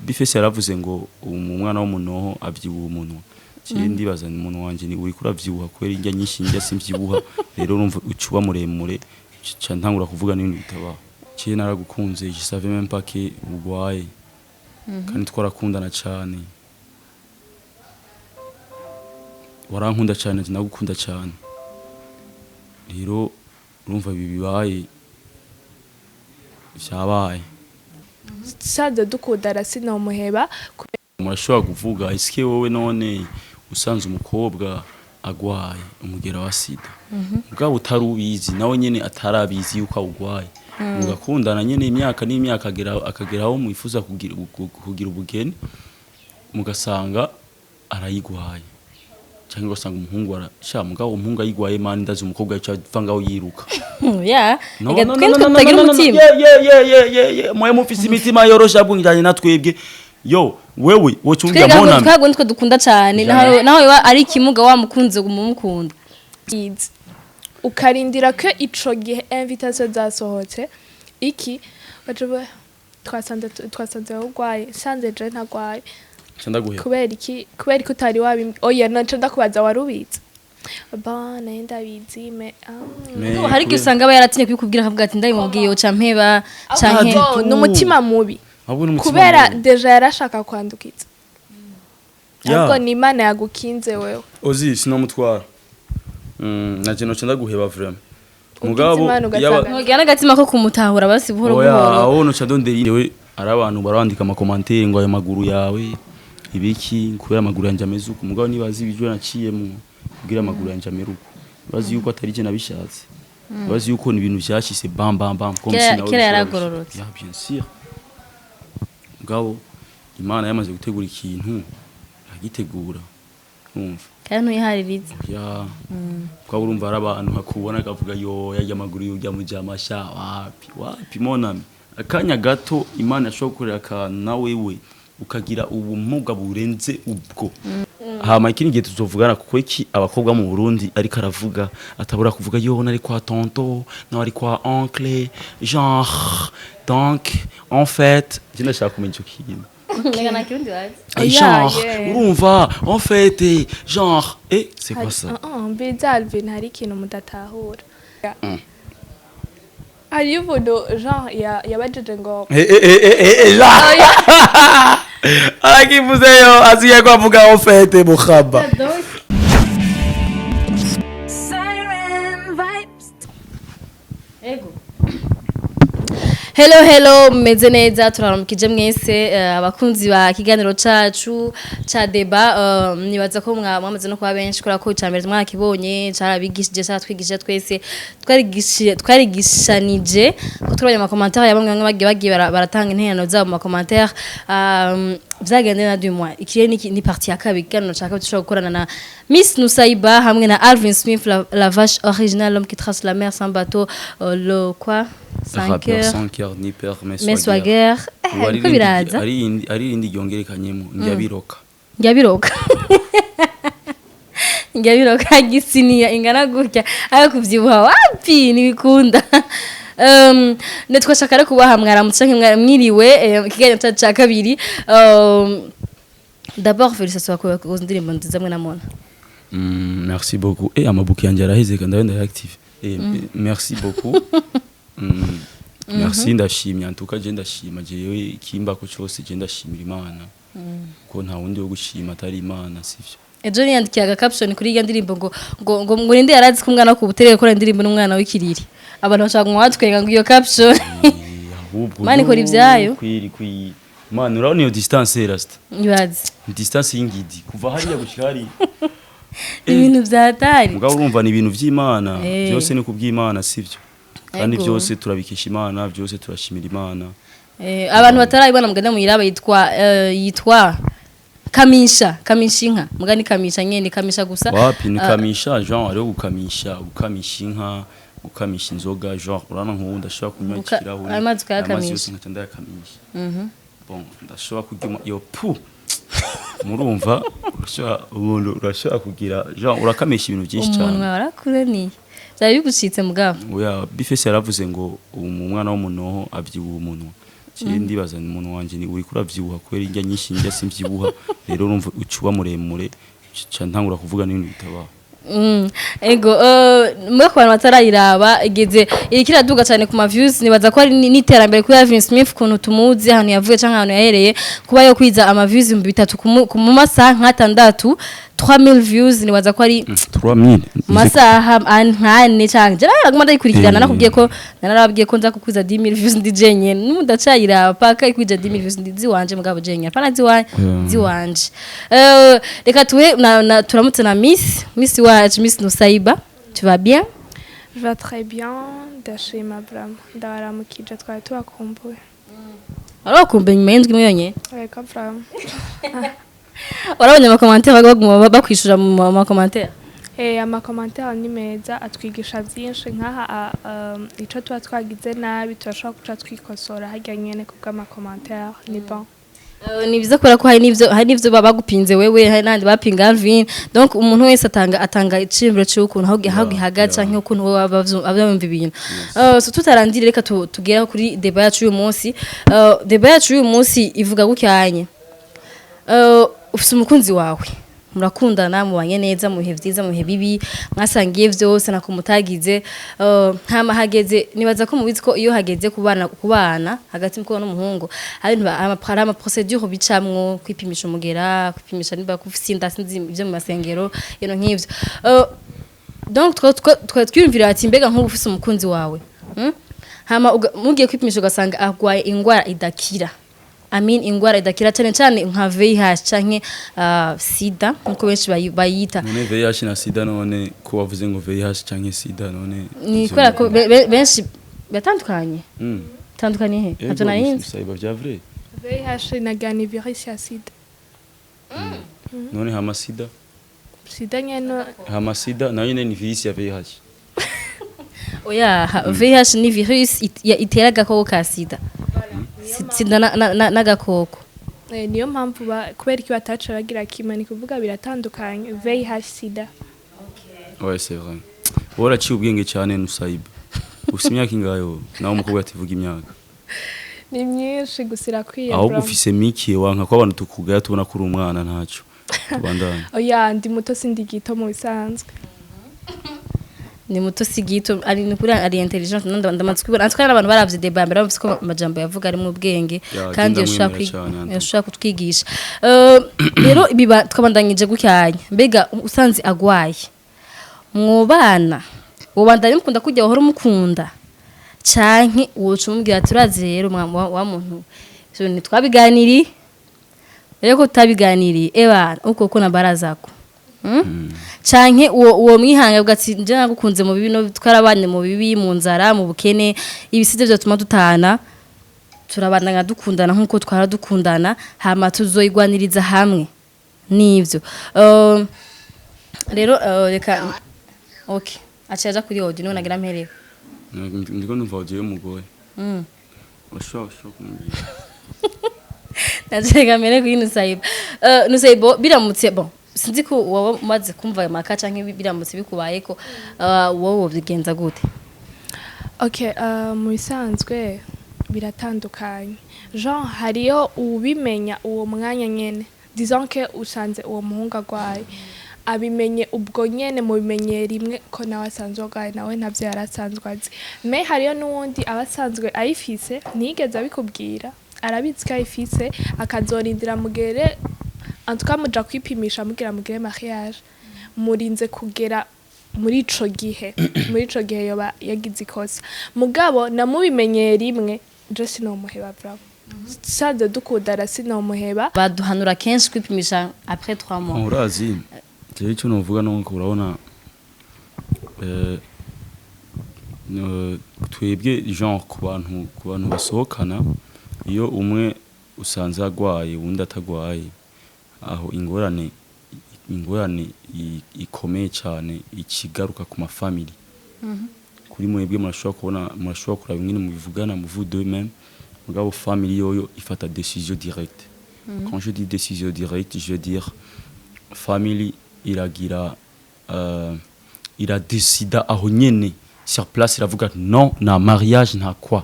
Bifese yaravuze ngo umwana w'umunoho avyibuha umunwa. Ciye ndibaza umuntu wanje ni uriko uravyibuha kwera indya nyinshi indya simvyibuha rero urumva ucuba muremure ca ntangura kuvuga n'ibintu bitabaho. Ciye naragukunze je savais même pas que ugwaye. Kandi twarakundana cyane. Warankunda cyane nagukunda cyane. Rero urumva bibaye vyabaye. Sade dukundana sinomuheba. Murashobora kuvuga iske wowe none usanze umukobwa agwaye umugera wa sida. Mugabo utarubizi nawe nyene atarabizi yuko agwaye. Mugakundana nyene imyaka n'imyaka akageraho mwifuza kugira ubugeni mugasanga arayigwaye. Cyangwa ugasanga umuhungu arasha mugabo umuhungu ayigwaye mani ndazi umukobwa yavangaho yiruka. Yeah. Mwe mufise imitima yorosha bwinganye natwebwe. Yo wewe wocungira mbona twebwe nitwe dukunda cyane naho ari ikimuga wa mukunze gumukunda. Ukarindira ko ico gihe invitation zasohotse iki baje twasanze ugwaye sanze je ntagwaye Chandaguhe kubera ko utari wabi oya naca ndakubaza warubitse bana ndabizi hari igihe usanga aba yaratinye kubikubwira akavuga ati ndabimubwiye uca mpeba canke n'umutima mubi kubera deja yarashaka kwandukiza ariko ni Imana yagukinze wewe ozi sinomutwara naje no chandaguheba vraiment mugabo yaba agatima ko kumutahura basi buhoro buhoro aho no chadonderiwe ari abantu barandika ama commentaire ngo ayo maguru yawe ibiki kubera amaguru yanje ameze uko mugabo nibazi ibijwe naciyemo kugira amaguru yanje ameruko bazi yuko atari je nabishatse bazi yuko ni ibintu byashise bam bam bam comme si nawe kera yaragororotse ya bien sûr mugabo Imana yamaze gutegura ikintu agitegura umva kandi ntuyiharirize ya kwa urumva ari abantu hakubona akavuga yo yajya amaguru yujya mu jamasha wapi monami akanya gato Imana yashokorera akantu na wewe ukagira ubumuga burenze ubwo hama ikindi gihe tuzovugana kuko iki abakobwa mu Burundi ariko aravuga atabura kuvuga yo nari kwa tonto no ari kwa oncle genre donc en fait je ndashaka kumenya icyo kintu ngana kirundi wazi genre urumva en fait genre c'est quoi ça Bizalvin hari ikintu mudatahura hari ubudo genre yabajeje ngo arakivuzeyo aziye kwavuga en fait mukhaba Hello meze neza turaramukije mwese abakunzi ba kiganiro cacu ca deba nibaza ko mwamaze no kwa benshi kora ko icambere mwakibonye carabigishije cyatwigishije twese twarigishanije ko turabanya ama commentaire ya bamwe bagiye baratanga interano zabo mu commentaire vyagende na 2 mois ikiye ni partie ya kabiri kandi nashaka tushobora gukorana na Miss Nusaiba hamwe na Alvin Smith la vache originale l'homme qui trace la mer sans bateau le quoi 5 heures ni père mais swagger ko biraza ari indi yongerekanyemo nyabiroka nyabiroka gisiniya ingana gutya ayo kuvyibuha wapi nibikunda netwashaka rero kubaha mwaramutse mwiriwe kiganiro ca kabiri d'abord félicitations kwa cause ndirimbo nziza mwe namona merci beaucoup amabuki yanje araheze kandi ndabenda active merci beaucoup merci ndashimye antuka je ndashima jewe kimba ko cyose je ndashimira Imana ko nta wundi wo gushima atari Imana sivyo ejo yandikiyaga caption kuri iyo ndirimbo ngo ninde yarazi ko umwana ku buterere ko indirimbo n'umwana w'ikiriri abantu bashaka ngo watwenga ngo iyo caption mani kora ivyayo kwiri Mana urabona iyo distance rasta ibazi distance y'ingidi kuva hariya gushika hari ibintu vyatari mugabo urumva ni ibintu vy'Imana byose ni kuby'Imana sivyo kandi byose turabikisha Imana byose turashimira Imana abantu batarayibona muganda muyiraba yitwa kamisha inka mugani kamisha nyene kamisha gusa wapi ni kamisha genre ari gukamisha inka gukamisha inzoga genre urana nk'ubu ndashobora kunywa ikirahure amazi kayakamisha yose nkatanda yakamisha bon ndashobora kujya yo pu murumva urashobora kugira genre urakamisha ibintu byinshi cyane umuntu warakuraniye byari bigucitse mugabo oya Bifese yaravuze ngo umwana w'umunoho avyibuha umunwa je ndibaza umuntu wanje ni uri kuravyibuha kwera indya nyinshi indya simvyibuha rero urumva ucuba muremure ca ntangura kuvuga n'ibintu bitabaho. Ego mwe ku bantu batarayiraba igeze irikira duga cyane ku ma views nibaza ko ari n'iterambere kuri Alvin Smith kuntu tumuzi ahantu yavuye canke ahantu yahereye kuba yo kwiza ama views 3 mu masaha nk'atandatu 3000 views nibaza ko ari 3000 masaha nkane canke je naguma ndayikurikirana nakubwiye ko narababwiye ko nza kukwiza 10000 views ndi jenye n'umudacayiraba paka ikwija 10000 views ndi wanje mugabo jenye pana ziwanje reka tuwe turamutse na Miss Miss Nusaiba, tu vas bien? Je vais très bien, ndashima Abraham. Ndabaramukije twari tubakumbuye. Arakumbuye nyuma y'indwi mwonye? Reka Abraham. Warabonye ama commentaire baguma bakwishura mu ma commentaire? Ama commentaire ni meza atwigisha byinshi nkaha ico tuba twagize nabi turashobora kuca twikosora hajya nyene kubwa ama commentaire ni bon. Ni biza kubera ko hari nivyo babagupinze wewe hari nandi bapinga Alvin donc umuntu wese atanga icimbiro cy'ukuntu aho gihagaca nk'ukuntu we abyumva ibintu so tutarandire reka tugera kuri débat yacu uyu munsi débat yacu uyu munsi ivuga gucyanye ufite umukunzi wawe murakundana mubanye neza mu bihe byiza mu bihe bibi mwasangiye byose nako mutagize ntama hageze nibaza ko mubizi ko iyo hageze kubana hagati mko n'umuhungu hari ama procedure bicamwo kwipimisha umugera kwipimisha niba kufinda sinzi ibyo mu masengero yeno nk'ivyo donc twiyumvira ati mbega nk'ubu ufite umukunzi wawe hama mugiye kwipimisha ugasanga agwaye ingwara idakira ingwara idakira cyane nka VIH canke sida nkuko benshi bayita none VIH na sida none ko wavuze ngo VIH canke sida none ni kwera ko benshi batandukanye tandukanye he ntacyo narinzi Saiba bya vrai VIH na gani virus ya sida none hama sida nyene hama sida nayo ni virus ya VIH oya VIH ni virus itera agakoko ka sida sida n'agakoko niyo mpamvu kubera iki bataca bagira kimwe ni kuvuga biratandukanye VIH sida ouais c'est vrai waraciye ubwenge cyane Nusaiba ufite imyaka ingayo nawe umukobwa ativuga imyaka ni myinshi gusira kwiye aho ufise miki wanka ko abantu tukugaya tubona kuri umwana ntaco tubandanye oya ndi muto sindi gito mu bisanzwe ni muto sigito ari nukuri ari intelligent ndamatswe natwe abantu baravye débat mbere bavuze ko amajambo yavuga ari mu bwenge kandi yashaka kutwigisha rero biba twabandanyije gucyanya mbega usanze agwaye mwobana ubandanye mukunda kujya wahora mukunda canke wocu mumbwira turaze rero wa muntu so ni twabiganiri rero ko tabiganiri ebana uko ko na barazako canke uwo mwihanga ugati nje nagukunze mu bibi no twarabanye mu bibi mu nzara mu bukene ibiside byo tuma dutana turabandanya dukundana nkuko twaradukundana hama tuzoyigwaniriza hamwe nivyo rero reka okay achaja kuri audio nagira mpereko ndiko numva audio y'umugoye washaka kumbwira najega mpereko y'Nusaiba Nusaiba biramutse bon sinzi ko wowe umaze kumva ayo maka canke biramutse bikubaye ko wowe bigenza gute okay mu bisanzwe biratandukanye Jean hariyo ubimenya uwo mwanya nyene disons que usanze uwo muhunga gwaye abimenye ubwo nyene mu bimenye rimwe ko nawe asanzwe gwaye nawe ntavyo yarasanzwe azi me hariyo nuwundi abasanzwe ayifise ntigeze abikubwira arabitsika ayifise akazorindira mugere antuka muja kwipimisha mugira mugire mariage murinze kugera muri ico gihe yoba yagize ikosa mugabo namubimenye rimwe je sinomuheba bravo sade dukudara sinomuheba baduhanura kenshi kwipimisha après 3 mois urazi je icyo novuga no kurabona twebwe genre ku bantu basohokana iyo umwe usanze agwaye wundi atagwaye aho ingorane ikomeye cyane ikigaruka ku mafamily kuri mwebwe murashobora kuraba ingene mubivugana mu vous deux même mugabo family yoyo ifata décision directe quand je dis décision directe je veux dire family iragira iradecida aho nyene sur place iravuga non na mariage nta quoi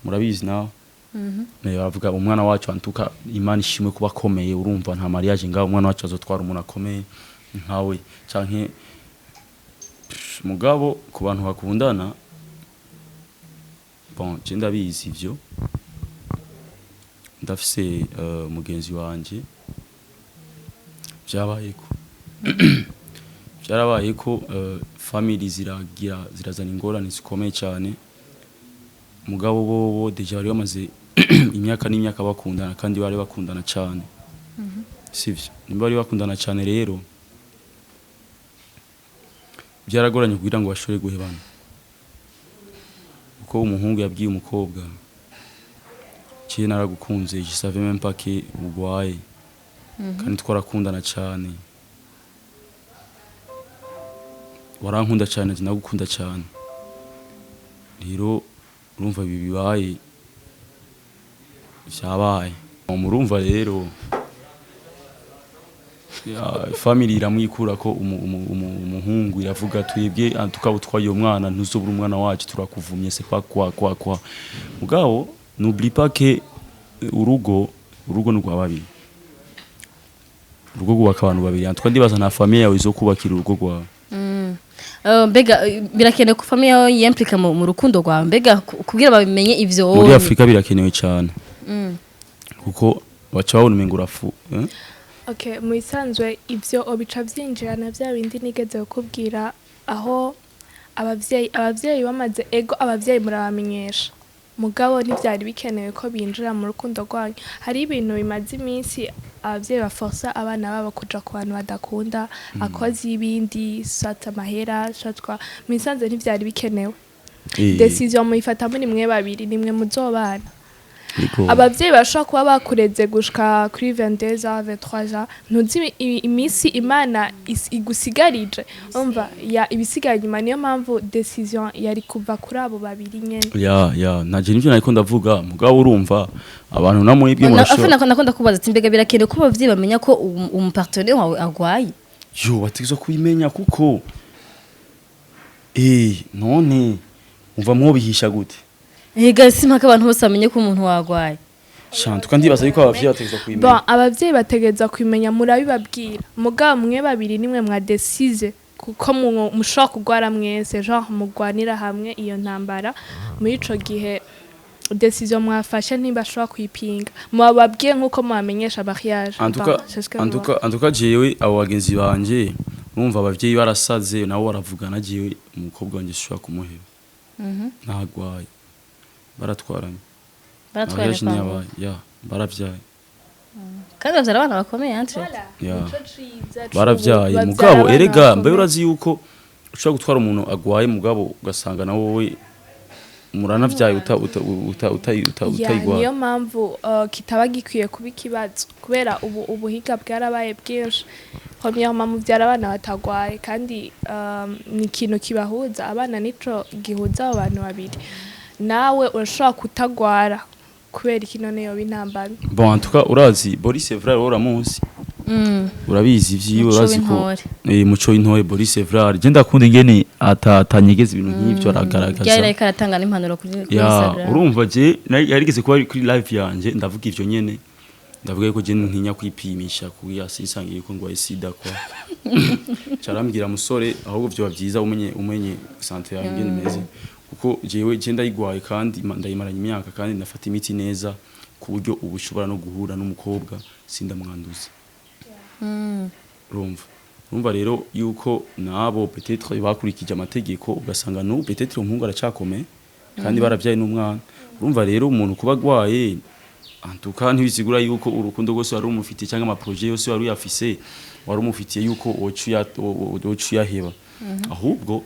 murabizi nawe bavuga umwana wacu antuka Imana ishimwe kuba akomeye urumva nta mariage ngaho umwana wacu azotwara umuntu akomeye nkawe canke mugabo ku bantu bakundana bon je ndabizi ivyo ndafise mugenzi wanje byarabaye ko family zirazana ingorane zikomeye cyane mugabo bo deja bari bamaze imyaka n'imyaka bakundana kandi bari bakundana cyane sivyo nimba bari bakundana cyane rero byaragoranye kugira ngo bashore guhebana uko umuhungu yabwiye umukobwa cye naragukunze je savais même pas que ugwaye kandi twarakundana cyane warankunda cyane nagukunda cyane rero urumva bibaye byabaye murumva rero family iramwikura ko umuhungu iravuga twebwe tukabutwaye umwana ntuzobura umwana wacu turakuvumye c'est pas quoi mugabo n'oublie pas que urugo n'ugwa babiri urugo gubaka abantu babiri antuka ndibaza nta famille yawe izo kubakira urugo rwawe mbega birakenewe ko famille yawe yimplika mu rukundo rwawe mbega kugira babimenye ivyo muri Afrika birakenewe cyane kuko baca babona umengo urafu Okay, mu isanzwe ivyo obica vyinjirana bya bindi nigeze kukubwira aho abavyeyi bamaze ego abavyeyi murabamenyesha mugabo ntivyari bikenewe ko binjira mu rukundo rwanyu hari ibintu bimaze iminsi abavyeyi baforsa abana babo kuja ku bantu badakunda akoze ibindi sata mahera shatwa mu isanzwe ntivyari bikenewe decision muyifata muri mwe babiri nimwe muzobana abavyeyi bashaka kuba bakureze gushika kuri 22 ans 23 ans ntuzi imisi Imana igusigarije umva ya ibisigaye nyuma niyo mpamvu decision yari kuva kuri abo babiri nyene ya naje nivyo nariko ndavuga mugabo urumva abantu namwe ibyo murashobora nakunda kubaza ati mbega birakenewe ko abavyeyi bamenya ko umupartenaire wawe agwaye batigeze kubimenya kuko none umva mwobihisha gute Ega simpaka abantu bose bamenye ko umuntu wagwaye. Shantu kandi baza yuko abavyeyi bategeza kwimenya. Bon abavyeyi bategeza kwimenya murabibabwira. Mugabo mwe babiri nimwe mwa decise kuko mushaka kugwara mwese genre mugwanira hamwe iyo ntambara muri ico gihe decision mwafashe ntibashobora kwipinga. Mwababwiye nkuko mwamenyesha mariage. Antuka jewe abo bagenzi banje numva abavyeyi barasaze nabo baravugana jewe umukobwa wanje shobora kumuheba. Ntagwaye. Baratwaranye baravyaye kandi bavyara abana bakomeye ante baravyaye mugabo erega mbe urazi yuko ushobora gutwara umuntu agwaye mugabo ugasanga na wowe muranavyaye utayigwa niyo mpamvu kitaba gikwiye kuba ikibazo kubera ubuhiga bwarabaye bwinshi Homya mu byara abana batagwaye kandi ni ikintu kibahuza abana nico gihuza abantu babiri nawe urashobora kutagwara kubera ikinone yo binambana bon en tout cas urazi Boris Evrar uramuzi urabizi ivyiwe urazi ko muco intore Boris Evrar je ndakunda ingene atanyegeza ibintu nk'ivyo aragaragaza yari karatanga n'impanuro kuri Instagram urumva je yarigeze kuba kuri live yanje ndavuga ivyo nyene ndavuga ko je ntinya kwipimisha kuya sisangiye ko ngwaye sida kwa carambwira musore ahubwo byo bavyiza umenye santé yanjye nimeze kuko jewe je ndayigwaye kandi ndayimaranye imyaka kandi nafata imiti neza ku buryo ubushobora no guhura n'umukobwa sindamwanduza urumva rero yuko nabo peut-être bakurikije amategeko ugasanga no peut-être umuhungu aracakome kandi baravyaye n'umwana urumva rero umuntu kuba gwaye antuka ntibisigura yuko urukundo rwose wari umufite cyangwa ama projet yose wari uyafise wari umufitiye yuko ocuyaheba ahubwo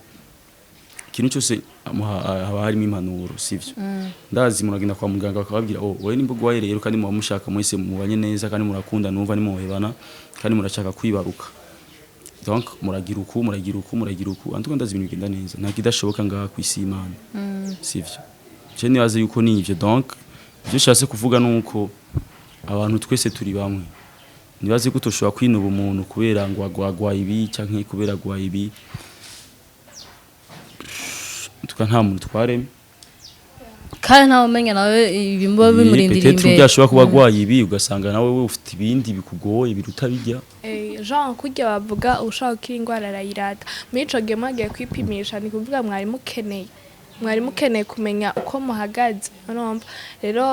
ikintu cyose haba harimo impanuro sivyo ndazi muragenda kwa muganga bakababwira wowe nimba ugwaye rero kandi muba mushaka mwese mubanye neza kandi murakunda numva nimuhebana kandi murashaka kwibaruka donc muragira uku antuka ndazi ibintu bigenda neza nta kidashoboka ngaha ku isi y'Imana sivyo je nibaze yuko nivyo donc ibyo shase kuvuga nuko abantu twese turi bamwe nibaze ko toshobora kwinuba umuntu kubera ngo agwagwa ibi canke kubera agwa ibi tuka nta muntu twareme kandi ntawe umenya nawe ibimbo bimurindira peut-être imbere byashobora kuba gwaye ibi ugasanga nawe we ufite ibindi bikugoye biruta bijya Jean kurya bavuga ushaka gukira indwara arayirata muri ico gihe mwagiye kwipimisha ni kuvuga mwari mukeneye kumenya uko muhagaze urumva rero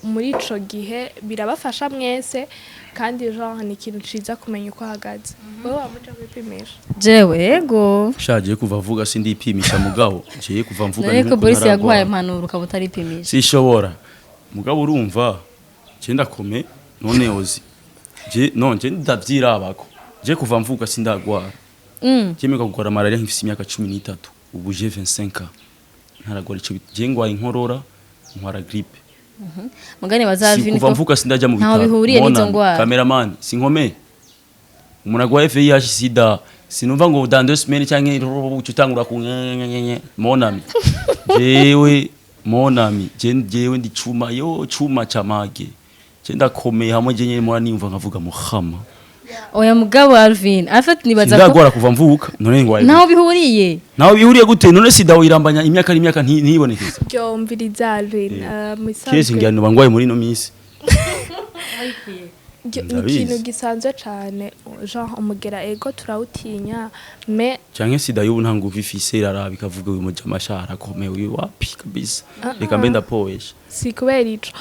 muri ico gihe birabafasha mwese kandi Jean ni ikintu ciza kumenya uko ahagaze wowe wamuja kwipimisha jewe yego shaje kuva vuga sindipimisha mugabo je kuva mvuga ariko Boris yaguhaye impanuro ukaba utaripimisha sishobora mugabo urumva je ndakome none ozi je ndavyirabako je kuva mvuga sindagwara je meka gukora malaria nkifise imyaka 13 ubu je 25 ntaragwara ico je ngwaye inkorora ntwara grippe mugane bazavini kuva mvuga sindaja mu bitaro ntaho bihuriye n'izo ngwara cameraman sinkome umuntu agwaye VIH sida sinumva ngo dans 2 semaines canke ucutangura ku monami jewe monami jewe ndi cuma camage je ndakomeye hamwe je nyene mora nimva nkavuga muhama oya mugabo Alvin afite nibaza ko ndagora kuva mvuka none ngwaye ntaho bihuriye gute none sida wirambanya imyaka ntibonekeza byomviriza Alvin kese ngiyano bangwaye muri no misi ikintu gisanzwe cyane Jean umugera ego turawutinya me canke sida y'ubu ntango ufifise iraraba ikavuga uyu muja mashara komeye uyu wapi kabisa reka mbe ndapoesha si kubera ico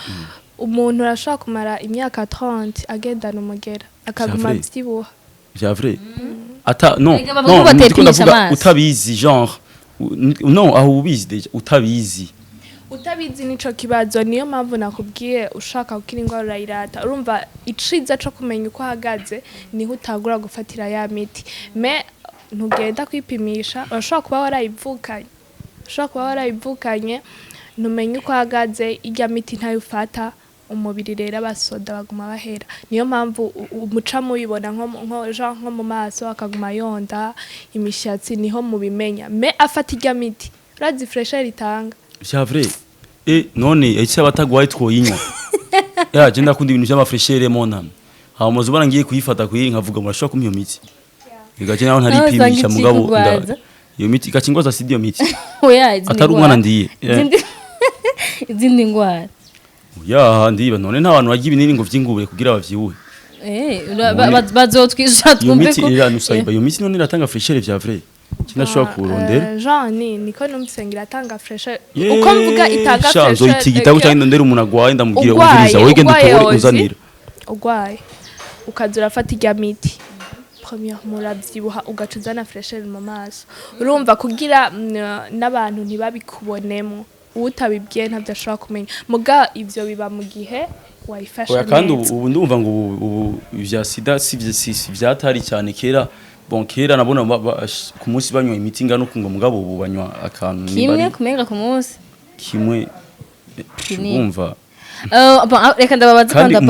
umuntu arashaka kumara imyaka 30 agendana umugera akaguma vyibuha vya vrai ata non ndiko ndavuga utabizi genre non aho ubizi deja utabizi nico kibazo niyo mpamvu nakubwiye ushaka gukira indwara urayirata urumva iciza co kumenya uko ahagaze niho utagura gufatira ya miti me ntugenda kwipimisha urashobora kuba warayivukanye ntumenye uko ahagaze irya miti ntayufata umubiri rero abasoda baguma bahera niyo mpamvu umuca mubibona nko mu maso akaguma yonda imishatsi niho mubimenya me afata irya miti urazi fresher itanga vya vrai none ese abatagwaye twoyinywa ya je ndakunda ibintu by'ama fresher monam ha muzi ubona ngiye kuyifata kuyiri nkavuga murashobora kumpa iyo miti igaje naho ntaripimisha mugabo iyo miti gakingoza si iyo miti oya atari umwana ndiye izindi ngwara ya ndiba none nta bantu bagiye ibinini ngo vyingubure kugira bavyibuhe bazotwisha twumve ko iyo miti iyo miti none iratanga fresher vya vrai kinashobora kurondera Jean niko numvisengira atanga fresher uko mvuga itanga fresher shanzo itigita guca ndondera umuntu agwaye ndamubwira ubiriza wege ndutore uzanira ugwaye ukazura fata irya miti premier muravyibuha ugacuzana fresher mu maso urumva kugira n'abantu ntibabikubonemo utabibwiye ntavyo ashobora kumenya muga ivyo biba mu gihe wayifashe neza kandi ubu ndumva ngo ubu ivya sida si vyatari cyane kera bon kera nabona ku munsi banywa imiti ngano kungo mugabo ubu banywa akantu kimwe kumenga ku munsi kimwe umva reka ndababaza kandi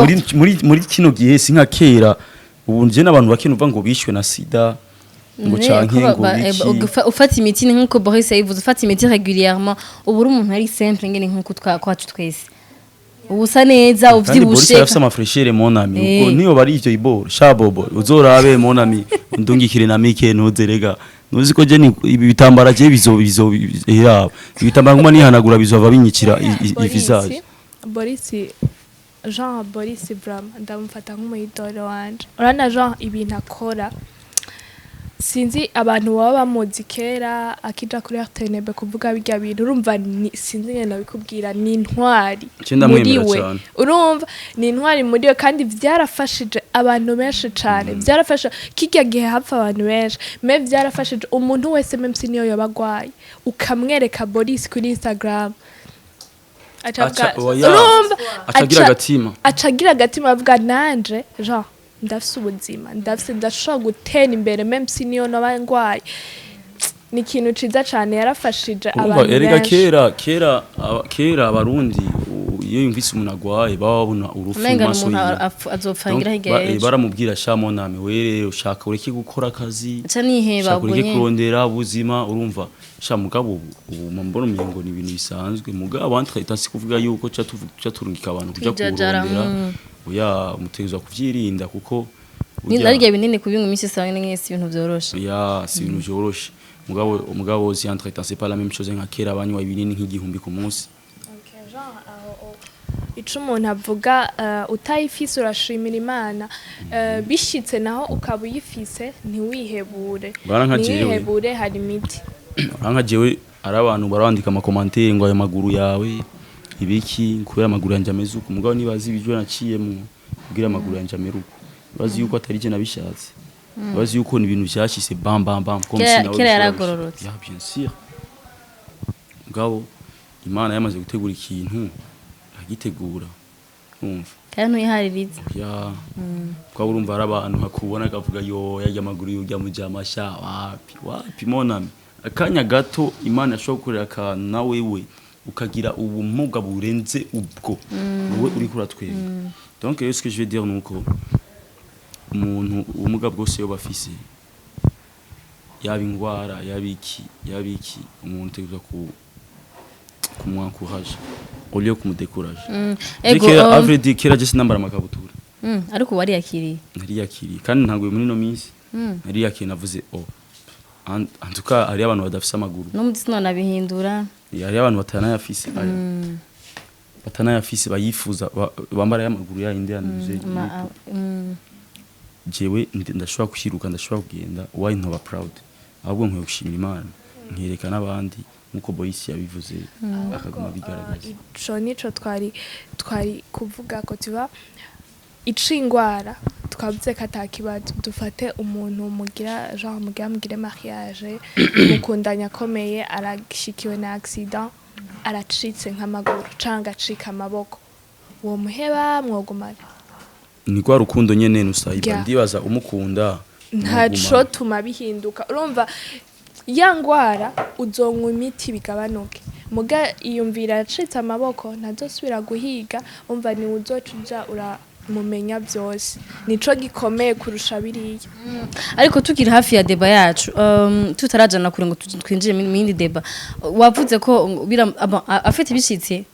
muri kino gihe sinka kera ubu nje n'abantu bakinumva ngo bishwe na sida ngo canke ngo biki ufata imiti nkuko Boris yavuze ufata imiti régulièrement ubu umuntu ari simple ngene nkuko kwacu twese ubusa neza uvyibushe kandi ama freshere monami uko niyo bari ivyo iboro shabobo uzorabe monami ndungikire na mike ntuzerega nuzi ko je ni ibitambara je bizo ibitambara nguma nihanagura bizova binyikira ivisage Boris Bram ndamufata nk'umuyidolo wanje urana Jean ibintu akora sinzi abantu baba bamuzi kera akija kuri RTNB kuvuga bijya bintu urumva sinzi ngene nabikubwira ni intwari muri we urumva ni intwari muri we kandi vyarafashije abantu benshi cyane vyarafasha kijya gihe hapfa abantu benshi me vyarafashije umuntu wese memsi niyo yabagwaye ukamwereka Boris kuri Instagram acagira agatima avuga nanje Jean ndafise ubuzima ndashobora gutera imbere même si niyo nabangwaye ni ikintu ciza cyane yarafashije abantu benshi kera abarundi iyo yumvise umuntu agwaye babona urufu maso azopfangira higaye baramubwira shamoname were ushaka ureke gukora akazi caniheba ureke kurondera ubuzima urumva sha mugabo ubu mbona umengo ni ibintu bisanzwe mugabo entre si kuvuga yuko caturungika abantu kuja kurondera oya mutegezwa kuvyirinda kuko Ndarya binini kubinga imisi sawa n'ingesi ibintu byoroshe. Ya si ibintu byoroshe. Mugabo si entre-temps c'est pas la même chose nka kera abanywa ibinini nk'igihumbi ku munsi. Ico umuntu avuga utayifise urashimira Imana bishitse naho ukaba uyifise ntiwihebure. Ntiwihebure hari imiti. Nka jewe ari abantu barandika amakomantere ngo ayo maguru yawe ibiki kubera amaguru yanje ameze uko mugabo nibazi ibijwe naciyemo kugira amaguru yanje amere uko bazi yuko atari je nabishatse bazi yuko ni ibintu byashise bam bam bam comme si nawe kera yaragororotse ya bien sûr mugabo Imana yamaze gutegura ikintu agitegura umva kandi ntuyihaririza ya kwa urumva ari abantu hakubona akavuga yo yarya amaguru y'ujya mu jamasha wapi monami akanya gato Imana yashobora gukorera akantu na wewe ukagira ubumuga burenze ubwo wowe uri kuratwega donc ce que je veux dire nuko umuntu ubumuga bwose yo bafise yaba ingwara yabiki umuntu tegura kumwancourage au lieu kumudécourage ego avredi kera je sinambara amakabutura ariko wari yakiriye nari yakiriye kandi ntanguye muri no minsi nari yakiriye navuze en tout cas ari abantu badafise amaguru no mutsi none abihindura yari abantu batanayafise batanayafise bayifuza bambara y'amaguru ya indi yanuje jewe ndashobora kushiruka ndashobora kugenda why ntoba proud ahubwo nkwiye gushimira Imana nkirekana abandi nkuko Boyce yabivuze akaguma bigaragaza ico nico twari kuvuga ko tuba icingwara twavuze ko atakibazo dufate umuntu mugira mugire mariage mukundanya akomeye aragishikiwe na accident aracitse nk'amaguru canga acika amaboko uwo muheba mwogumana ni kwa rukundo nyene nusayiba ndibaza umukunda ntaco tuma bihinduka urumva ya ngwara uzonkwa imiti bigabanuke muga iyumvira acitse amaboko ntazosubira guhiga umva ni uzocuja mumenya byose nico gikomeye kurusha biriya ariko tukiri hafi ya deba yacu tutarajana kure ngo twinjire mu yindi deba wavuze ko afite bishitse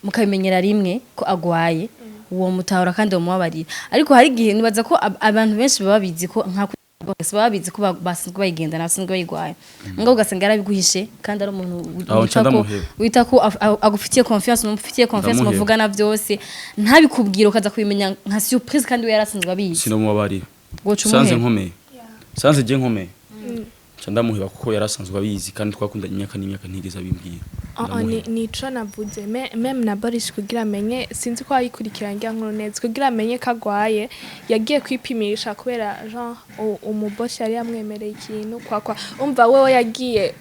mukabimenyera rimwe ko agwaye uwo mutahura kandi umubabarira ariko hari gihe nibaza ko abantu benshi baba bizi ko nka baba bizi ko basinzwe bayigenda nasinzwe bayigwaye ngo ugasanga yarabiguhishe kandi ari umuntu wita ko agufitiye confiance umufitiye confiance muvugana byose ntabikubwira ukaza kubimenya nka surprise kandi we yarasinzwe abizi sino mubabarira sanze nkomeye sanze je nkomeye candamuheba kuko yarasanzwe abizi kandi twakundanye imyaka n'imyaka ntigeze abimbwira nico navuze meme na Boris kugira amenye sinzi ko ayikurikira ngira nkuru neza kugira amenye kagwaye yagiye kwipimisha kubera Jean umubosi yari yamwemereye ikintu kwa umva wewe yagiye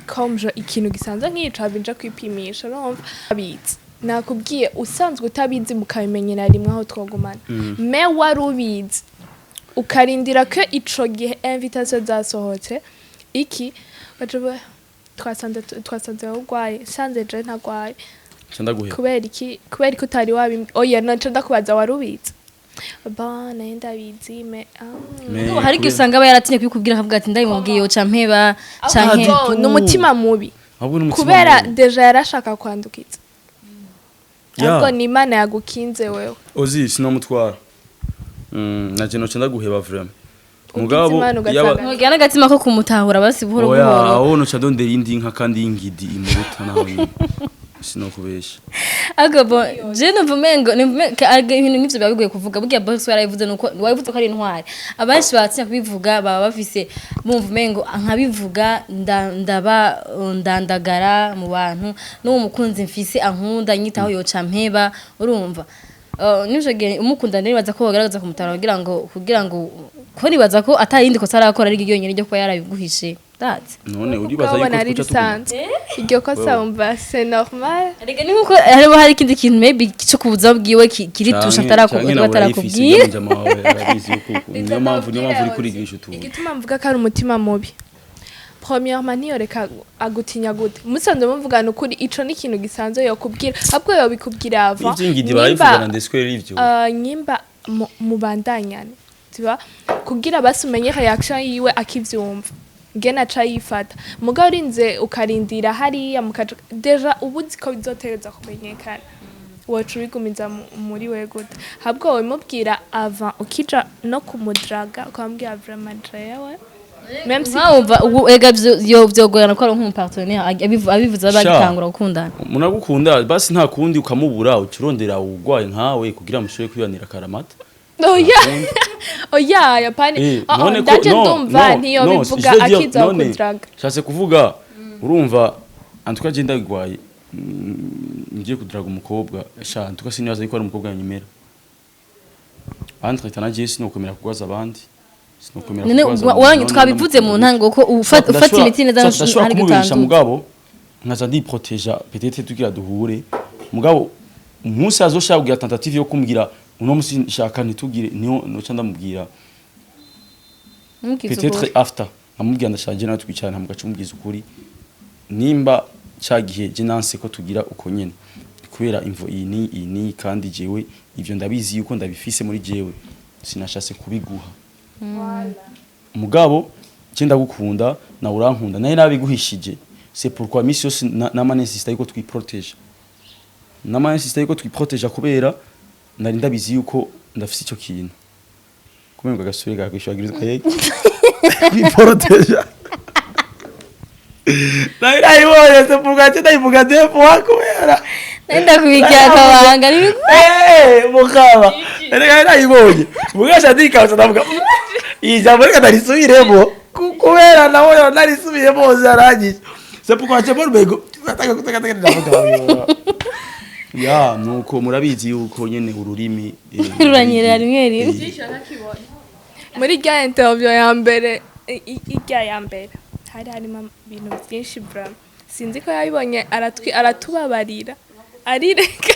komje ikintu gisanzwe nk'ico abinja kwipimisha urumva abizi nakubwiye usanzwe utabizi mukabimenyera rimwe aho twogumana me warubizi ukarindira ko ico gihe invitation zasohotse iki baje twasanze urwaye sanze je ntagwaye kubera ko utari wabi oya naco ndakubaza warubitse bana ndabizi hari gihe usanga aba yaratinye kubikubwira akavuga ati ndabimubwiye uca mpeba canke n'umutima mubi kubera deja yarashaka kwandukiza ahubwo ni Imana yagukinze wewe ozi sinomutwara naje noca ndaguheba vraiment mugabo yaba agatima ko kumutahura basi buhoro buhoro aho noca ndondera indi nka kandi y'ingidi imuruta naho sinokubesha agabo je numvumengo ibintu nk'ivyo babigoye kuvuga bugiye boss yarabivuze nuko wabivuze ko ari intwari abanshi batsinya kubivuga baba bafise bumvumengo nkabivuga ndandagara mu bantu no mukunzi mfise ankunda nyitaho yoca mpeba urumva nivyo gihe umukunda nibaza ko bagaragaza kumutara kugira ngo ko nibaza ko atayindi ko sarakora ari igiyonyene ryo ko yarabiguhishe that's none uribaza yuko iryo kosa umva c'est normal rega ni nkuko hari ikindi kintu maybe cyo kubuza bwiwe kiritusha atarakubwira niyo mpamvu uri kurigisha utuntu igituma mvuga ko ari umutima mubi premièrement niyoreka agutinya gute musanze muvugana ukuri ico ni ikintu gisanzwe yo kubwira ahubwo yo bikubwira ava ivyingidi barayivugana ndeswe rivyo nyimba mubandanyane tiba kugira basumenye reaction yiwe akivyumva ngena ca yifata mugabo rinze ukarindira hariya mukaje deja ubuzi ko bizotereza kumenyekana woca ubigumiza muri we gute habwo wimubwira avant ukija no kumudraga ukambwira vraiment jewe même si ega vyogorana ko ari nk'umupartenaire abivuze bagitangura gukundana munagukunda basi nta kundi ukamubura ukirondera ugwaye nkawe kugira mushobore kwibanira karamata oya yapani ndaje ndumva ntiyo bivuga akiza kudraga cyase kuvuga urumva antuka je ndagwaye ngiye kudraga umukobwa sha antuka sinibaza yuko ari umukobwa yanyemera entre tana je sinokomera kugwaza abandi none wanyu twabivuze mu ntango ko ufata imiti neza hari gutanga mugabo nkaza ndi protéger peut-être tugira duhure mugabo umunsi azoshaka kugira tentative yo kumbwira uno musi nshaka ntitugire niho noca ndamubwira peut-être after amubwira ndashaje na twicara ntamugaca umubwiza ukuri nimba cyagihe je nanse ko tugira uko nyene kubera imvo iyi ni kandi jewe ivyo ndabizi yuko ndabifise muri jewe sinashase kubiguha mugabo je ndagukunda na urankunda naye nabiguhishije c'est pourquoi mission n'amanesista yuko twiprotege n'amanesista yuko twiprotege kubera nari ndabizi yuko ndafise ico kintu kumenga gasure gakwishagirizwa yeke twiprotege naye nayiboye c'est pourquoi je ndayivuga deux fois kubera nenda kubigira kabanga ni mukaba reka nayiboye mugasha ndikaza ndavuga ijambo reka ndarisubiremo kubera nawe narisubiremo zarangije c'est pourquoi je borbego ataka kutaka ndavuga ya nuko murabizi yuko nyene ururimi ruranyerera rimwe rimwe muri rya interview ya mbere ya mbere harimo ibintu byinshi bra sinzi ko yabibonye aratubabarira arireka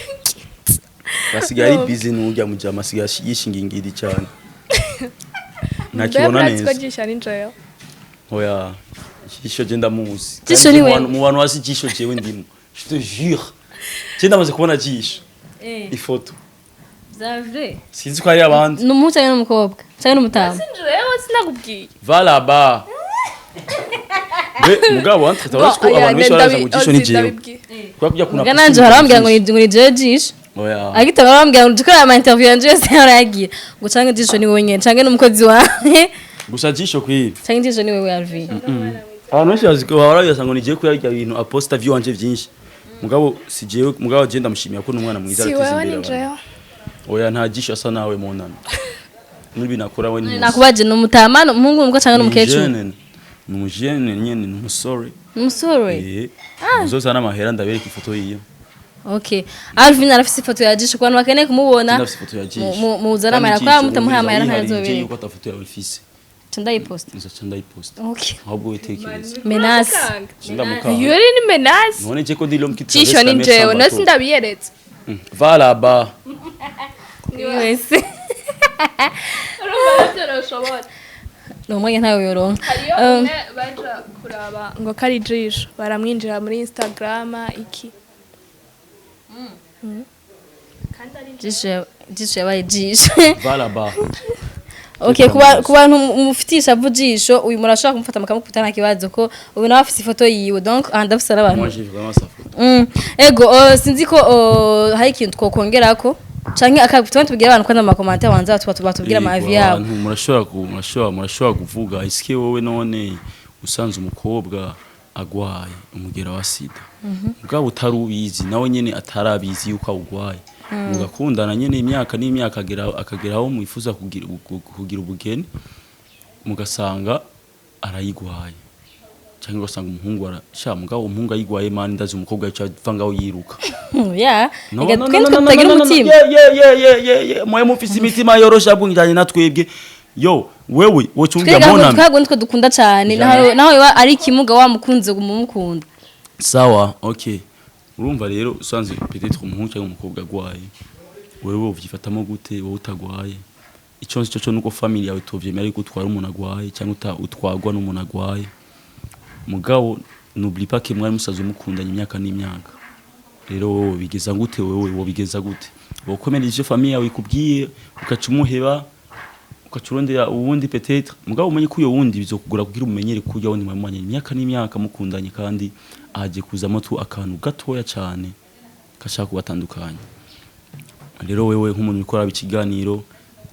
basigaye busy n'ujya mu jama sigaye yishingingiri cyane nakibona neza jisho ninjoyo oya jisho je ndamuzi jisho ni we mu bantu wasi jisho jewe ndimo je te jure je ndamaze kubona jisho ifoto zavre sinzi ko ari abandi n'umuhungu cyangwa n'umukobwa cyangwa n'umutamu sinjoyo sinakubwiye vala ba mugabo entre tabazi ko abantu benshi baraza ngo jisho ni jewe kwa kujya kuna gananje harambwira ngo ni jewe jisho oya agita barambwira ngo dukora ama interview yanje yose yaragiye ngo cyangwa jisho ni wowe nyene cyangwa n'umukozi wawe gusa jisho kwibi cyangwa jisho ni wewe Alvin abantu benshi baziko barabya ngo nigiye kuyarya ibintu aposta view wanje byinshi mugabo si jewe mugabo je ndamushimiye ko n'umwana mwiza ateze oya nta jisho asa nawe monana nibi nakora we ni nakubaje n'umutama umuhungu n'umukobwa cyangwa n'umukecuru numujene nyene numusore umusore uzoza n'amahera ndabereka ifoto yiyo okay Alvin arafise ifoto ya jisho kwa bakeneye kumubona muzana amara kwa mutamuha amara ntazobere yuko atafoto ya office ndayipost ndayipost okay ahubwo witekereza menace ndamuka yuri ni menace none je ko ndilo mkitsa jisho ni jewe no sindabiyeretse vala ba ni wese no mwenye ntayo yoronka hariyo baje kuraba ngo kari jisho baramwinjira muri Instagram iki jisho yabaye jisho vala ba okay ku bantu mufitisha vujisho uyu murashaka kumufata mukamukubita nta kibazo ko ubu nawe afite ifoto yiwe donc ndafisa n'abantu ego sinzi ko hari ikintu twokongerako canke akabutuma tubwira abantu kwanda mu commentaire wanza batubwira amavi yabo murashobora kuvuga iske wowe none usanze umukobwa agwaye umugera wa sida mugabo utarubizi nawe nyene atarabizi yuko agwaye mugakundana nyene imyaka n'imyaka akageraho mwifuza kugira ubugeni mugasanga arayigwaye cyangwa ugasanga umuhungu arasha mugabo umuhungu ayigwaye mani ndazi umukobwa yavangaho yiruka yeah tutagira umutima mwe mufise imitima yorosha bwinganye natwebwe yo wewe wocumbya mona twego nitwe dukunda cyane naho ari ikimuga wa mukunze gumukunda sawa okay urumva rero usanze peut-être umuhungu cyangwa umukobwa agwaye wewe uvyifatamo gute wowe utagwaye ico cyo nuko family yawe tovyemera ariko utwara umuntu agwaye cyangwa utwagwa n'umuntu agwaye mugabo n'oublie pas que mwari musaze mukundanye imyaka n'imyaka rero wowe bigeza gute wewe wobigeza gute wokomera ije famille yawe ikubwiye ukacumuheba ukacurondera ubundi peut-être mugabo umenye ko uyo wundi bizokugura kugira umenyere ko uyo wundi mwamanye imyaka n'imyaka mukundanye kandi aje kuzamo tu akantu gatoya cyane kashaka kubatandukanya rero wewe nk'umuntu ukora ikiganiro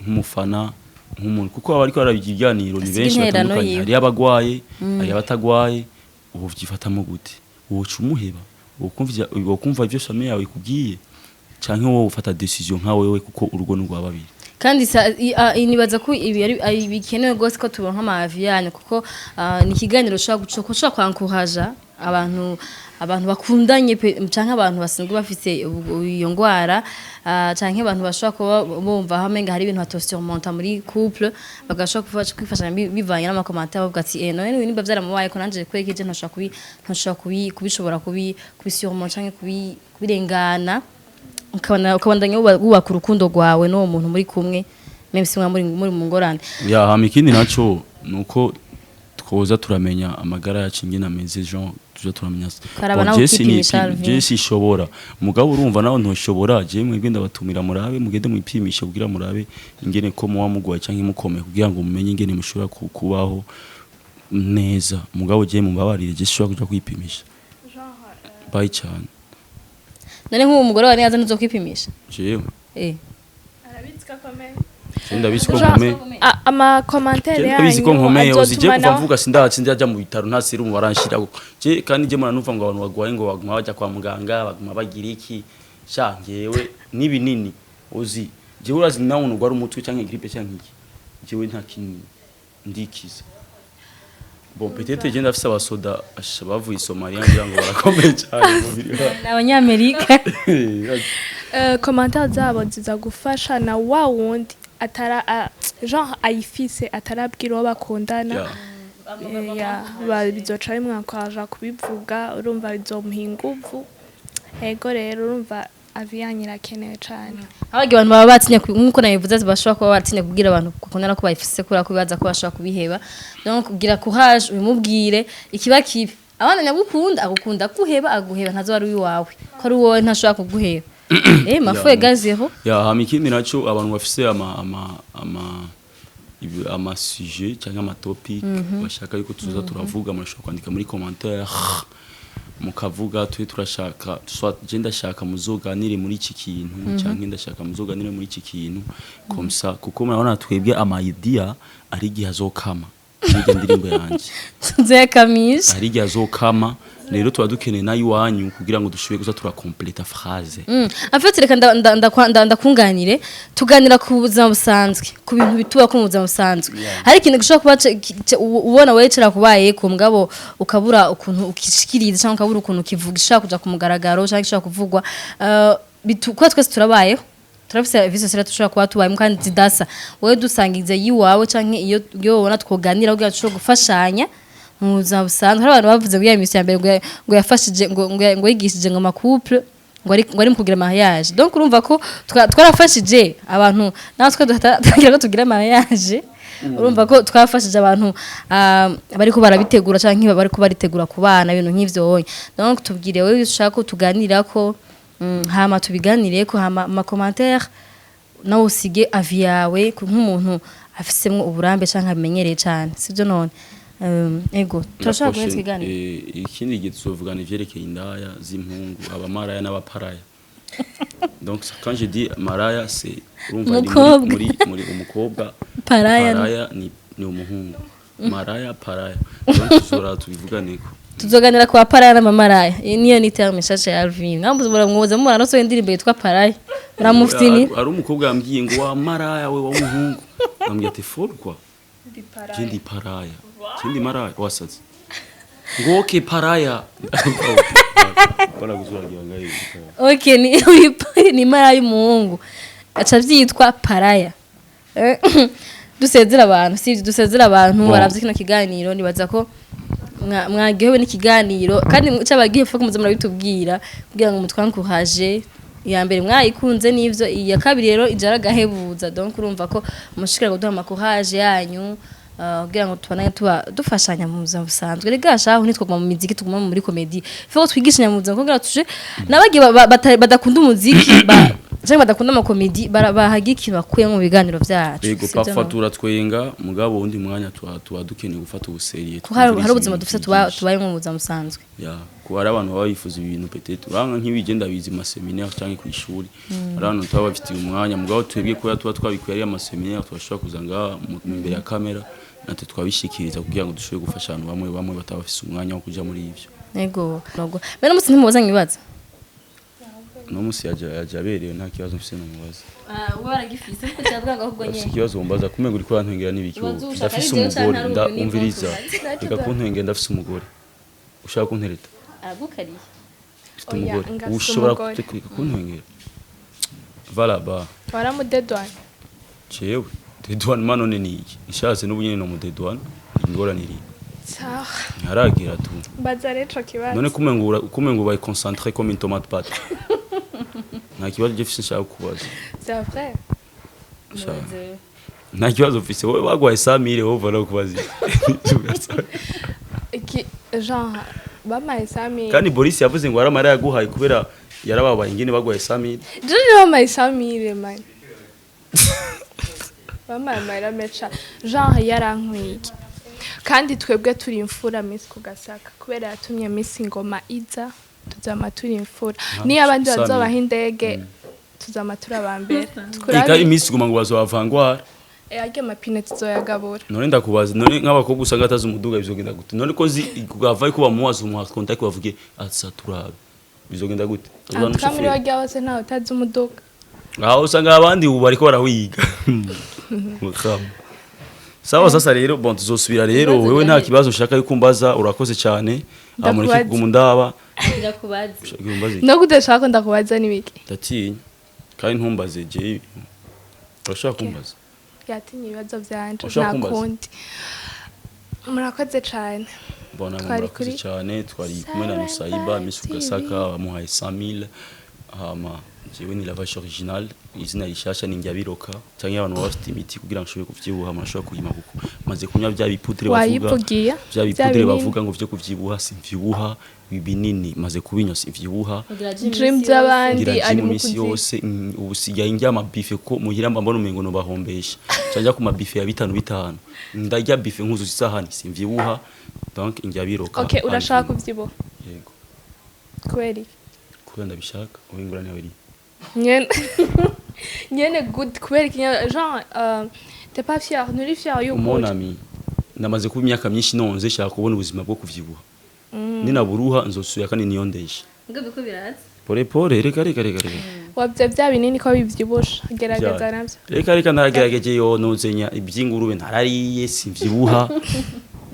nk'umufana nk'umuntu kuko aba ariko araba ikiganiro ni benshi batandukanye hari abagwaye hari abatagwaye ubu vyifatamo gute uca umuheba ukumva ivyo famille yawe ikubwiye canke wowe ufata decision nka wewe kuko urugo n'urwa babiri kandi nibaza ko ibi ari bikenewe gose ko tubona nk'amavi yanyu kuko ni ikiganiro ushobora kwankuhaja abantu bakundanye canke abantu basanzwe bafite iyo ngwara canke abantu bashobora kuba bumva hamenga hari ibintu batosurmonta muri couple bagashobora kwifashanya bivanye n'amakomantere bavuga ati none nimba vyaramubaye ko nanje kwerekeje ntashobora kubishobora kubisurmonta canke kubirengana ukabandanya wubaka urukundo rwawe n'uwo muntu muri kumwe même si muri mu ngorane ya hama ikindi naco nuko twoza turamenya amagara yacu ingene ameze Jean tuja turamenya Jesse shobora mugabo urumva nawe ntoshobora je mwebwe ndabatumira murabe mugende mwipimisha kugira murabe ingene ko muwa mugwaye canke mukome kugira ngo mumenye ingene mushobora kubaho neza mugabo je mumbabarire je shobora kuja kwipimisha bye cyane none nk'uwo mugore wari yaza nzo kwipimisha jewe arabitsika komeye ndabisiko nkomeye ama commentaire yanyu ndabisiko nkomeye uzije kuva mvuga sindaja mu bitaro nta serumu baranshira je kandi je mwana numva ngo abantu bagwaye ngo baguma bajya kwa muganga baguma bagira iki shangewe nibinini uzi je urazi nawe ntugwara umutwe canke grippe canke iki jewe nta kinini ndikiza bon peut-être je ndafise abasoda bavuye Somalia ngira ngo barakomeye cyane mu biri n'abanyamerika commentaire zabo ziza gufasha na wa wundi atara genre ayifise atarabwira uwo bakundana bizoca bimwakwaja kubivuga urumva bizomuha inguvu ego rero urumva aviyanyu irakenewe cyane abagi abantu baba batinye nkuko nabivuze bashobora kuba batinye kubwira abantu kukundana ko bayifise kura kubibaza ko bashobora kubiheba donc kugira courage ubimubwire ikiba kibi abana nyagukunda agukunda kuheba aguheba ntazo ari wawe ko ari wowe ntashobora kuguheba mafuye gazeho hama ikindi naco abantu bafise ama sujet cyangwa ama topic bashaka yuko tuza turavuga murashobora kwandika muri commentaire mukavuga twe turashaka je ndashaka muzoganire muri iki kintu cyangwa ndashaka muzoganire muri iki kintu komsa kuko murabona twebwe ama idea ari gihe azokama n'ijya ndirimbo yanje nzekamisha ari gihe azokama rero tuba dukeneye nayo iwanyu kugira ngo dushobore kuza turakompleta phrase afite reka ndakunganire tuganira ku buzima busanzwe ku bintu bituba ku buzima busanzwe hari ikintu gishobora kuba ubona wecera kubaye ku mugabo ukabura ukuntu ukishikiriza cyangwa ukabura ukuntu kivuga ishaka kuja ku mugaragaro cyangwa ishaka kuvugwa kwa twese turabayeho turafise visosera tushobora kuba tubaye kandi zidasa wowe dusangize yiwawe canke iyo ubona twoganira kugira tushobore gufashanya muza busanzwe hari abantu bavuze ngo yamisi ya mbere ngo yafashije ngo yigishije ngo makouple ngo ari mu kugira mariage donc urumva ko twarafashije abantu natwe tutagira ko tugira mariage urumva ko twafashije abantu bariko barabitegura canke bariko baritegura ku bana ibintu nk'ivyo wowe donc tubwire wewe ushaka ko tuganira ko hama tubiganire ko hama ma commentaire nawe usige avi yawe nk'umuntu afisemwe uburambe canke abimenyereye cyane sivyo none ego turashaka guheza ikiganiro ikindi gihe tuzovugana ivyerekeye indaya z'impungu abamaraya n'abaparaya donc quand je dis maraya c'est muri umukobwa paraya ni umuhungu maraya paraya donc tuzora tubivuganeko tuzoganira kwa paraya n'amamaraya niyo ni terme shasha ya Alvin ngambuze muramwoza mu no so indirimbo yitwa paraya muramufitini ari umukobwa yambwiye ngo wa maraya we wa umuhungu ambwiye ati quoi Jindi paraya. Jindi maraya wasazi. Ngoke paraya. Bana guzura giwangaye. Okay ni maraya y'umuhungu. Aca vyitwa paraya. Dusezera abantu baravye kino kiganiro nibaza ko mwagiyewe n'ikiganiro kandi cabagiye fuka muze murabitubwira kugira ngo mutwankuhaje ya mbere mwayikunze nivyo iya kabiri rero ijara gahebuza donc urumva ko mushikira guduha makuhaje yanyu kugira ngo tubanaye tuba dufashanya mu buzima busanzwe regasha aho nitwo mu muziki tuguma muri comedy fiko twigishanya mu buzima kugira tuje nabagiye badakunda umuziki cyangwa badakunda ama comedy bahagikira bakuye mu biganiro byacu yego pafatura twenga mugabo undi mwanya tuba dukeneye gufata ubuseriye hari ubuzima dufite tubaye mu buzima busanzwe ya ko ari abantu baba bifuza ibintu peut-être uranga nk'ibigenda bizi ma séminaire cyangwa ku ishuri ari abantu tuba bafitiye umwanya mugabo twebwe ko tuba twabikuye ari ama séminaire twashobora kuzanga imbere ya kamera natwe twabishikiriza kugira ngo dushobore gufasha abantu bamwe batabafise umwanya wo kuja muri ivyo Ego. Bene musi ntimubazanye ibibazo. no musi yajabereye nta kibazo mfise no mubaza Waragifise ko cyadwanga ahubwo afise nyene. ikibazo wumbaza kumenya uri ko ntengera n'ibiki Ubaza ushaka ndafise ari ivyo umugore canke ari nda ubwo umviriza nibwo reka kuntengera ndafise umugore ushaka kuntereta Aragukariye. mfite Oya, umugore ngafise ushobora umugore. kutekeka kuntengera valaba waramudedwane jewe dedouane manone niki ishatse n'ubunyene no mu dedouane ingorane iri sawa ntaragira tu mbaza rero ico kibazo none kumengo bayi concentré comme une tomate pâte nta kibazo je fise nshaka kubaza c'est vrai nta kibazo mfise wowe bagwaye 100000 wowe vala kubaza iki genre bamaye 5000 kandi Boris yavuze ngo aramara yaguhaye kubera yarababaye ingene bagwaye 100000 jewe bamaye 5000 man bamaye amahera meca genre yarankwiye kandi twebwe turi imfura Miss Kugasaka kubera yatumye Miss Ngoma iza tuzama turi imfura niyo abandi bazobaha indege tuzama turi abambere ika imisi guma ngo bazovangwara yaryo mapine tuzoyagabura none ndakubaza none nk'abakobwa usanga atazi umuduga bizogenda gute none ko kugavaye ko bamuwaza umuha contact bavuge atsa turabe bizogenda gute kamera yaryo hose ntawe utazi umuduga aho usanga abandi ubu bariko barawiga sawa sasa rero bon tuzosubira rero wewe nta kibazo ushaka yuko umbaza urakoze cyane amuriki kugumundaba Ndakubaza. no kudashaka ndakubaza nibiki ndatinya kandi ntumbaze je urashaka kumbaza yatinye ibibazo byanje Ushaka nta kumbaza? kundi murakoze cyane bona Twari murakoze kuri cyane twari kumwe na Nusaiba Miss Kugasaka bamuhaye 100000 hama jewe ni lavage original izina rishasha ni Ngyabiroka cyangwa abantu bafite imiti kugira ngo nshobore kuvyibuha amashobora kuyima kuko maze kunywa bya bipudre bavuga wayivugiye bya bipudre bavuga ngo vyo kuvyibuha simvyibuha ibinini maze kubinywa simvyibuha dream by'abandi ngira ari mu mu misi kuzi yose ubu sigaye njya amabife ko muhira mbona umengo no bahombesha cyanja ku mabife ya 5 ndarya bife nkuzu isahani simvyibuha donc Ngyabiroka okay urashaka kuvyibuha yego kweli kubera ndabishaka ubingurane wari nyene good kweli genre t'es pas fier nuri fier yo mon ami namaze kuba imyaka myinshi nonze shaka kubona ubuzima bwo kuvyibuha ninaburuha nzosuya kandi niyondesha Ngo biko biraza. pore reka wabye bya binini ko bivyibusha gerageza navyo reka ntagerageje yo nuzenya ibyingurube ntarariye simvyibuha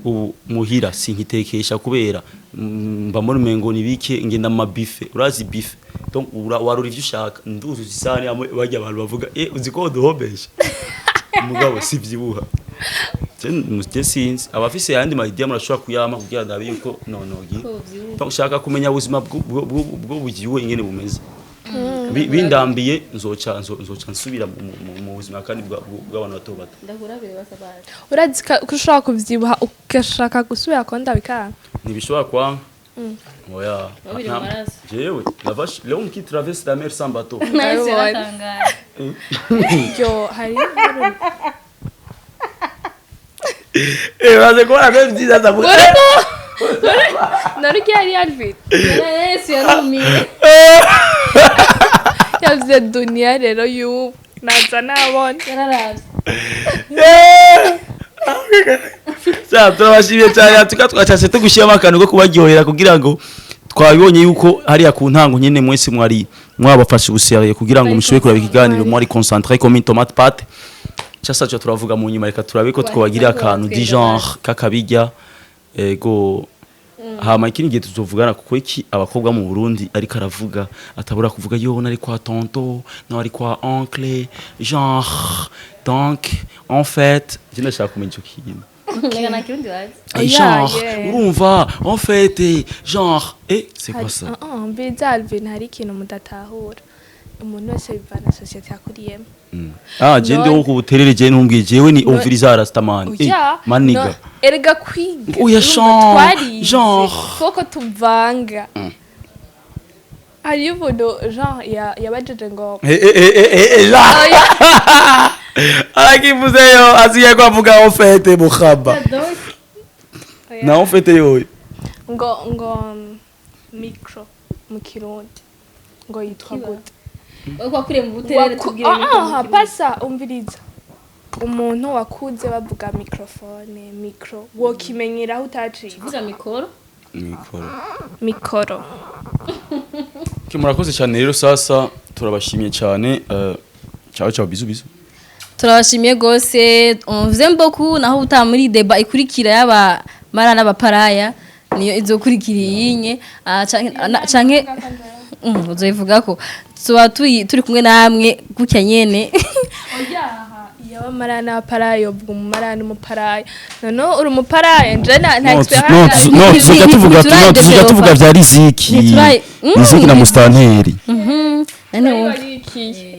ubu muhira sinkitekesha kubera mba muri mengo nibike ngenda mu bife urazi bife donc warura ivyo ushaka nduzu zisane bajya abantu bavuga uzi ko duhobesha umugabo sivyibuha je sinzi abafise yandi ma idea murashobora kuyama kugira ndabe yuko nonogi donc ushaka kumenya ubuzima bwo bugiwe ingene bumeze bindambiye nzoca nsubira mu buzima kandi bw'abantu bato bato Ndakurabe basabara. urazi ko ushaka kuvyibuha ugashaka gusubira konda bikanga ntibishobora kwanga oya Wabiri mu maraso. jewe la vache l'homme qui traverse la mer sans bateau Nahise batangara. yo hari baze kubona ko byiza ndavuga nari yari Alvin Yesu yarumiye. yavuze dunia rero yu naza nabona Yararavye. Sa turabashimiye cyane twacase tugushyiramo akantu ko kubaryohera kugira ngo twabibonye yuko hariya ku ntango nyene mwese mwari mwabafashe ubuseriye kugira ngo mushobore kuraba ikiganiro mwari concentré comme une tomate pâte cyasa cyo turavuga mu nyuma reka turabe ko twabagira akantu di genre kakabijya ego hama ikindi gihe tuzovugana kuko iki abakobwa mu Burundi ariko aravuga atabura kuvuga yo nari kwa tonto nari kwa oncle genre donc en fait je ne sais pas comment dire Nega na kirundi wazi. genre yeah. urumva en fait genre c'est quoi ça mbiza Alvin hari ikintu mudatahura umuntu wese bivana societe yakuriyemo je ndi wo kubuterere je ntumbwiye jewe ni umviriza rastamani maniga erega kwiga oya genre koko tuvanga hari umuntu genre yabajeje ngo arakivuzeyo asigaye ko avuga en fait mukhaba na en fait yo ngo micro mu kirundi ngo yitwa gute wakuriye mu buterere tubwire pasa umviriza umuntu wakuze bavuga microphone micro wokimenyeraho utaciye vuga mikoro mikoro murakoze cyane rero sasa turabashimiye cyane ciao bizu turabashimiye gose on vous aime beaucoup naho uta muri débat ikurikira yaba mara n'abaparaya niyo izokurikira yinye canke uzoyivuga ko tuba turi kumwe namwe gutya nyene yaba mara n'abaparaya ubwo umumara n'umuparaya none uri umuparaya nje nta experience tujya tuvuga vya riziki na mustanteri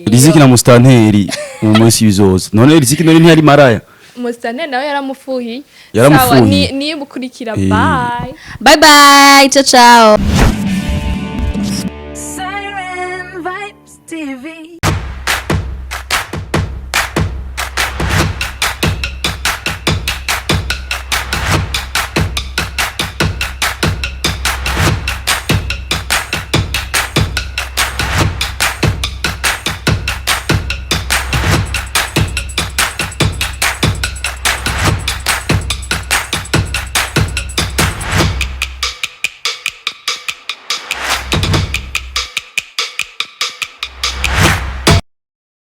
riziki na mustanteri mu munsi bizoza none riziki none ntiyari maraya mustanteri nawe yaramufuhiye yaramufuhiye niba ukurikira bye ciao